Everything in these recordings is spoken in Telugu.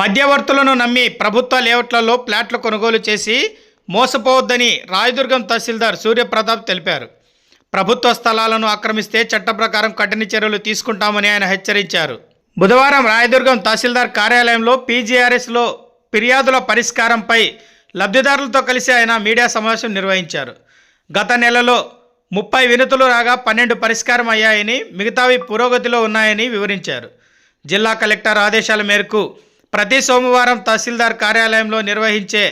మధ్యవర్తులను నమ్మి ప్రభుత్వ లేఅవుట్లలో ప్లాట్లు కొనుగోలు చేసి మోసపోవద్దని రాయదుర్గం తహసీల్దార్ సూర్యప్రతాప్ తెలిపారు. ప్రభుత్వ స్థలాలను ఆక్రమిస్తే చట్ట ప్రకారం కఠిన చర్యలు తీసుకుంటామని ఆయన హెచ్చరించారు. బుధవారం రాయదుర్గం తహసీల్దార్ కార్యాలయంలో పీజీఆర్ఎస్లో ఫిర్యాదుల పరిష్కారంపై లబ్ధిదారులతో కలిసి ఆయన మీడియా సమావేశం నిర్వహించారు. గత నెలలో 30 వినతులు రాగా 12 పరిష్కారం అయ్యాయని, మిగతావి పురోగతిలో ఉన్నాయని వివరించారు. జిల్లా కలెక్టర్ ఆదేశాల మేరకు ప్రతి సోమవారం తహసీల్దార్ కార్యాలయంలో నిర్వహించే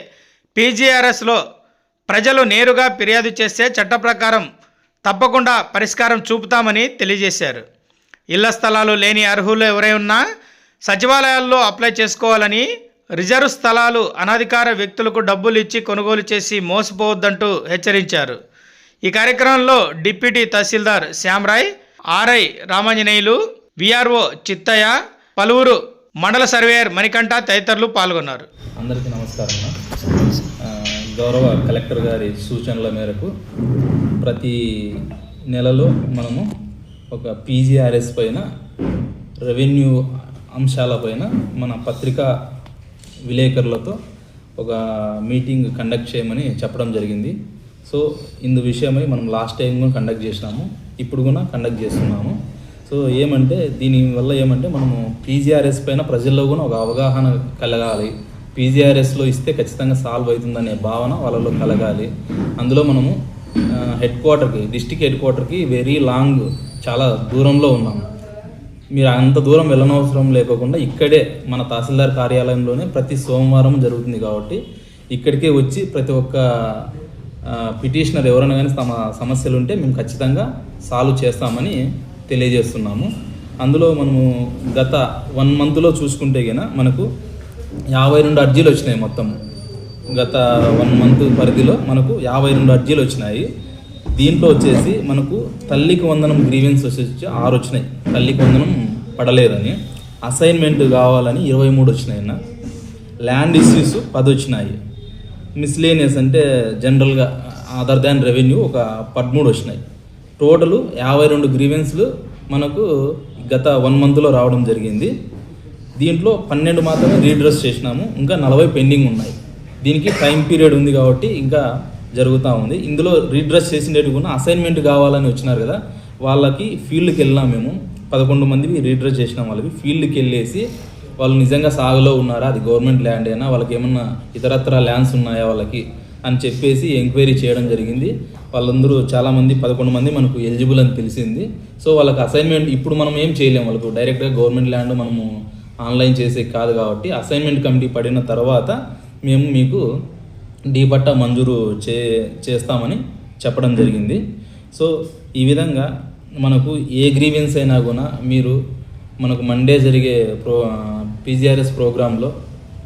పీజీఆర్ఎస్లో ప్రజలు నేరుగా ఫిర్యాదు చేస్తే చట్ట ప్రకారం తప్పకుండా పరిష్కారం చూపుతామని తెలియజేశారు. ఇళ్ల స్థలాలు లేని అర్హులు ఎవరైనా సచివాలయాల్లో అప్లై చేసుకోవాలని, రిజర్వ్ స్థలాలు అనధికార వ్యక్తులకు డబ్బులు ఇచ్చి కొనుగోలు చేసి మోసపోవద్దంటూ హెచ్చరించారు. ఈ కార్యక్రమంలో డిప్యూటీ తహసీల్దార్ శ్యామరాయ్, ఆర్ఐ రామాంజనేయులు, విఆర్ఓ చిత్తయ్య, పలువురు మండల సర్వేయర్ మణికంఠ తదితరులు పాల్గొన్నారు. అందరికీ నమస్కారం. గౌరవ కలెక్టర్ గారి సూచనల మేరకు ప్రతి నెలలో మనము ఒక పీజీఆర్ఎస్ పైన, రెవెన్యూ అంశాలపైన మన పత్రికా విలేకరులతో ఒక మీటింగ్ కండక్ట్ చేయమని చెప్పడం జరిగింది. సో ఇందు విషయమై మనం లాస్ట్ టైం కూడా కండక్ట్ చేసినాము, ఇప్పుడు కూడా కండక్ట్ చేస్తున్నాము. సో దీనివల్ల మనము పీజీఆర్ఎస్ పైన ప్రజల్లో కూడా ఒక అవగాహన కలగాలి. పీజీఆర్ఎస్లో ఇస్తే ఖచ్చితంగా సాల్వ్ అవుతుందనే భావన వాళ్ళలో కలగాలి. అందులో మనము డిస్టిక్ హెడ్ క్వార్టర్కి వెరీ లాంగ్, చాలా దూరంలో ఉన్నాము. మీరు అంత దూరం వెళ్ళనవసరం లేకుండా ఇక్కడే మన తహసీల్దార్ కార్యాలయంలోనే ప్రతి సోమవారం జరుగుతుంది కాబట్టి ఇక్కడికే వచ్చి ప్రతి ఒక్క పిటిషనర్ ఎవరైనా కానీ తమ సమస్యలు ఉంటే మేము ఖచ్చితంగా సాల్వ్ చేస్తామని తెలియజేస్తున్నాము. అందులో మనము గత 1 మంత్లో చూసుకుంటే కన్నా మనకు 52 అర్జీలు వచ్చినాయి. మొత్తం గత 1 మంత్ పరిధిలో మనకు 52 అర్జీలు వచ్చినాయి. దీంట్లో వచ్చేసి మనకు తల్లికి వందనం గ్రీవెన్స్ వచ్చి 6 వచ్చినాయి. తల్లికి వందనం పడలేదని, అసైన్మెంట్ కావాలని 23 వచ్చినాయి. ల్యాండ్ ఇష్యూస్ 10 వచ్చినాయి. మిస్లేనియస్ అంటే జనరల్గా అదర్ దాన్ రెవెన్యూ ఒక 13 వచ్చినాయి. టోటలు 52 గ్రీవెన్స్లు మనకు గత 1 మంత్లో రావడం జరిగింది. దీంట్లో 12 మాత్రమే రీడ్రెస్ చేసినాము, ఇంకా 40 పెండింగ్ ఉన్నాయి. దీనికి టైం పీరియడ్ ఉంది కాబట్టి ఇంకా జరుగుతూ ఉంది. ఇందులో రీడ్రెస్ చేసినట్టు కూడా అసైన్మెంట్ కావాలని వచ్చినారు కదా, వాళ్ళకి ఫీల్డ్కి వెళ్ళినాం. మేము 11 మందికి రీడ్రెస్ చేసినాం. వాళ్ళకి ఫీల్డ్కి వెళ్ళేసి వాళ్ళు నిజంగా సాగులో ఉన్నారా, అది గవర్నమెంట్ ల్యాండ్ అయినా, వాళ్ళకి ఏమన్నా ఇతరత్ర ల్యాండ్స్ ఉన్నాయా వాళ్ళకి అని చెప్పేసి ఎంక్వైరీ చేయడం జరిగింది. వాళ్ళందరూ చాలామంది 11 మంది మనకు ఎలిజిబుల్ అని తెలిసింది. సో వాళ్ళకి అసైన్మెంట్ ఇప్పుడు మనం ఏం చేయలేము. వాళ్ళకు డైరెక్ట్గా గవర్నమెంట్ ల్యాండ్ మనము ఆన్లైన్ చేసే కాదు కాబట్టి అసైన్మెంట్ కమిటీ పడిన తర్వాత మేము మీకు డీ పట్టా మంజూరు చేస్తామని చెప్పడం జరిగింది. సో ఈ విధంగా మనకు ఏ గ్రీవెన్స్ అయినా కూడా మీరు మనకు మండే జరిగే పీజీఆర్ఎస్ ప్రోగ్రాంలో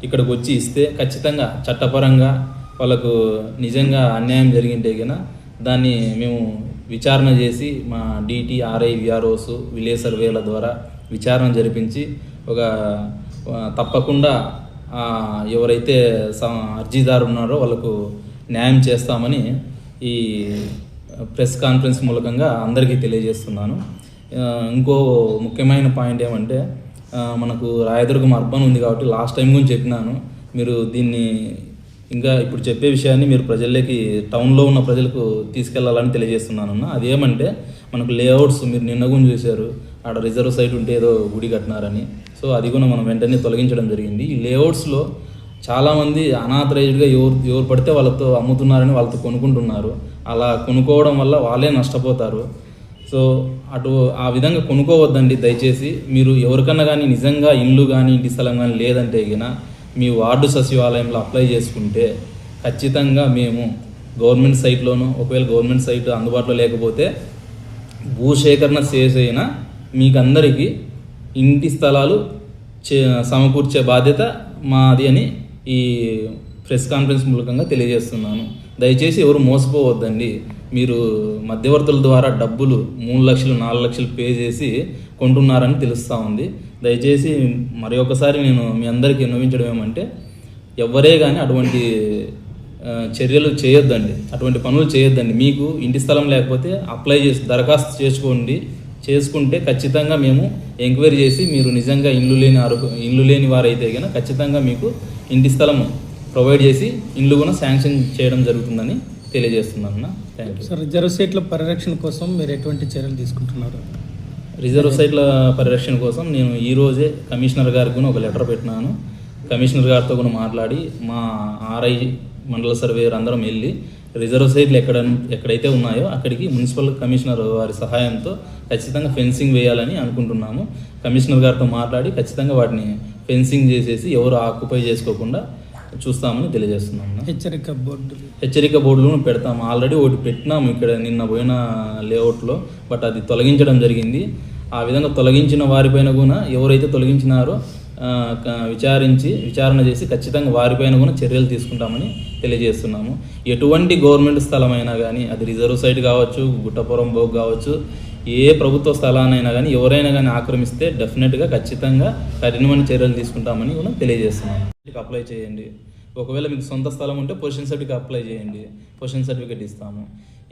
ఇక్కడికి వచ్చి ఇస్తే ఖచ్చితంగా చట్టపరంగా వాళ్ళకు నిజంగా అన్యాయం జరిగింటే కన్నా దాన్ని మేము విచారణ చేసి మా డిటి, ఆర్ఐ, విఆర్ఓస్, విలేజ్ సర్వేల ద్వారా విచారణ జరిపించి ఒక తప్పకుండా ఎవరైతే అర్జీదారు ఉన్నారో వాళ్ళకు న్యాయం చేస్తామని ఈ ప్రెస్ కాన్ఫరెన్స్ మూలకంగా అందరికీ తెలియజేస్తున్నాను. ఇంకో ముఖ్యమైన పాయింట్ ఏమంటే మనకు రాయదుర్గం అర్బన్ ఉంది కాబట్టి లాస్ట్ టైం కూడా చెప్పినాను, మీరు దీన్ని ఇంకా ఇప్పుడు చెప్పే విషయాన్ని మీరు ప్రజల్లోకి, టౌన్లో ఉన్న ప్రజలకు తీసుకెళ్లాలని తెలియజేస్తున్నాను. అదేమంటే మనకు లేఅవుట్స్ మీరు నిన్న కూడా చూశారు, ఆడ రిజర్వ్ సైట్ ఉంటే ఏదో గుడి కట్టినారని. సో అది కూడా మనం వెంటనే తొలగించడం జరిగింది. ఈ లేఅవుట్స్లో చాలామంది అనాథరైజ్డ్గా ఎవరు పడితే వాళ్ళతో అమ్ముతున్నారని వాళ్ళతో కొనుక్కుంటున్నారు. అలా కొనుక్కోవడం వల్ల వాళ్ళే నష్టపోతారు. సో ఆ విధంగా కొనుక్కోవద్దండి దయచేసి. మీరు ఎవరికన్నా కానీ నిజంగా ఇల్లు కానీ ఇంటి స్థలం కానీ లేదంటే గిన మీ వార్డు సచివాలయంలో అప్లై చేసుకుంటే ఖచ్చితంగా మేము గవర్నమెంట్ సైట్లోనూ, ఒకవేళ గవర్నమెంట్ సైట్ అందుబాటులో లేకపోతే భూసేకరణ చేసైనా మీకు అందరికీ ఇంటి స్థలాలు సమకూర్చే బాధ్యత మాది అని ఈ ప్రెస్ కాన్ఫరెన్స్ మూలకంగా తెలియజేస్తున్నాను. దయచేసి ఎవరు మోసపోవద్దండి. మీరు మధ్యవర్తుల ద్వారా డబ్బులు 3 లక్షలు 4 లక్షలు పే చేసి కొంటున్నారని తెలుస్తూ ఉంది. దయచేసి మరి ఒకసారి నేను మీ అందరికీ విన్నవించడం ఏమంటే ఎవరే కానీ అటువంటి చర్యలు చేయొద్దండి, అటువంటి పనులు చేయొద్దండి. మీకు ఇంటి స్థలం లేకపోతే అప్లై చేసి దరఖాస్తు చేసుకోండి, చేసుకుంటే ఖచ్చితంగా మేము ఎంక్వైరీ చేసి మీరు నిజంగా ఇల్లు లేని వారైతే కనుక ఖచ్చితంగా మీకు ఇంటి స్థలం ప్రొవైడ్ చేసి ఇల్లు కూడా శాంక్షన్ చేయడం జరుగుతుందని తెలియజేస్తున్నాను అన్న. Thank you. సార్, రిజర్వ్ సైట్ల పరిరక్షణ కోసం మీరు ఎటువంటి చర్యలు తీసుకుంటున్నారు? రిజర్వ్ సైట్ల పరిరక్షణ కోసం నేను ఈరోజే కమిషనర్ గారికి కూడా ఒక లెటర్ పెట్టినాను. కమిషనర్ గారితో కూడా మాట్లాడి మా ఆర్ఐ మండల సర్వేయర్ అందరం వెళ్ళి రిజర్వ్ సైట్లు ఎక్కడైతే ఉన్నాయో అక్కడికి మున్సిపల్ కమిషనర్ వారి సహాయంతో ఖచ్చితంగా ఫెన్సింగ్ వేయాలని అనుకుంటున్నాము. కమిషనర్ గారితో మాట్లాడి ఖచ్చితంగా వాటిని ఫెన్సింగ్ చేసేసి ఎవరు ఆక్యుపై చేసుకోకుండా చూస్తామని తెలియజేస్తున్నాము. హెచ్చరిక బోర్డులను పెడతాము. ఆల్రెడీ ఒకటి పెట్టినాము ఇక్కడ నిన్న పోయిన లేఅవుట్లో, బట్ అది తొలగించడం జరిగింది. ఆ విధంగా తొలగించిన వారిపైన కూడా ఎవరైతే తొలగించినారో విచారణ చేసి ఖచ్చితంగా వారిపైన కూడా చర్యలు తీసుకుంటామని తెలియజేస్తున్నాము. ఎటువంటి గవర్నమెంట్ స్థలమైనా కానీ, అది రిజర్వ్ సైట్ కావచ్చు, గుట్టపురం బోగ్ కావచ్చు, ఏ ప్రభుత్వ స్థలానైనా కానీ ఎవరైనా కానీ ఆక్రమిస్తే డెఫినెట్గా ఖచ్చితంగా కఠినమైన చర్యలు తీసుకుంటామని కూడా తెలియజేస్తున్నాము. అప్లై చేయండి. ఒకవేళ మీకు సొంత స్థలం ఉంటే పొజిషన్ సర్టిఫికేట్ అప్లై చేయండి, పొజిషన్ సర్టిఫికేట్ ఇస్తాము.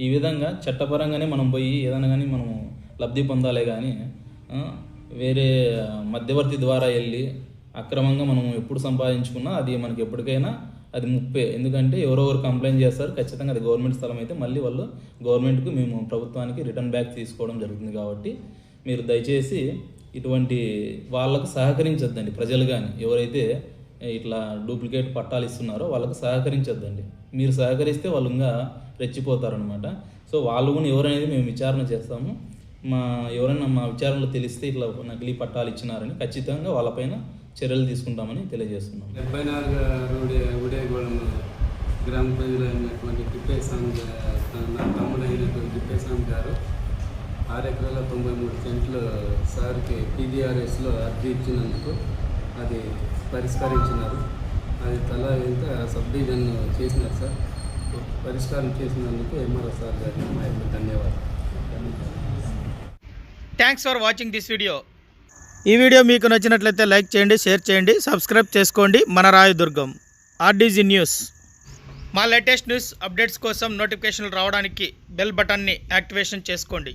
ఈ విధంగా చట్టపరంగానే మనం పోయి ఏదైనా కానీ మనము లబ్ధి పొందాలే కానీ వేరే మధ్యవర్తి ద్వారా వెళ్ళి అక్రమంగా మనం ఎప్పుడు సంపాదించుకున్నా అది మనకి ఎప్పటికైనా అది ముప్పే. ఎందుకంటే ఎవరెవరు కంప్లైంట్ చేస్తారు, ఖచ్చితంగా అది గవర్నమెంట్ స్థలం అయితే మళ్ళీ వాళ్ళు గవర్నమెంట్కి మేము ప్రభుత్వానికి రిటర్న్ బ్యాక్ తీసుకోవడం జరుగుతుంది. కాబట్టి మీరు దయచేసి ఇటువంటి వాళ్ళకు సహకరించొద్దండి. ప్రజలు కానీ ఎవరైతే ఇట్లా డూప్లికేట్ పట్టాలు ఇస్తున్నారో వాళ్ళకు సహకరించొద్దండి. మీరు సహకరిస్తే వాళ్ళు ఇంకా రెచ్చిపోతారనమాట. సో వాళ్ళు కూడా ఎవరనేది మేము విచారణ చేస్తాము. ఎవరైనా మా విచారణలో తెలిస్తే ఇట్లా నకిలీ పట్టాలు ఇచ్చినారని ఖచ్చితంగా వాళ్ళపైన చర్యలు తీసుకుంటామని తెలియజేస్తున్నాం. 74 ఉదయగూడెం గ్రామ ప్రజలైనటువంటి తిప్పేస్వామి నా తమ్ముడు అయినటువంటి తిప్పేస్వామి గారు 6 ఎకరాల 93 సెంట్లు సార్కి PGRSలో అర్జీ ఇచ్చినందుకు అది పరిష్కరించినారు. అది తల ఎంత సబ్ డివిజన్ చేసినారు సార్. పరిష్కారం చేసినందుకు ఎంఆర్ఓ సార్ గారికి మా యొక్క ధన్యవాదాలు. Thanks for watching this video. ఈ వీడియో మీకు నచ్చినట్లయితే లైక్ చేయండి, షేర్ చేయండి, సబ్స్క్రైబ్ చేసుకోండి. మన రాయదుర్గం RDG న్యూస్. మా లేటెస్ట్ న్యూస్ అప్డేట్స్ కోసం నోటిఫికేషన్లు రావడానికి బెల్ బటన్ని యాక్టివేషన్ చేసుకోండి.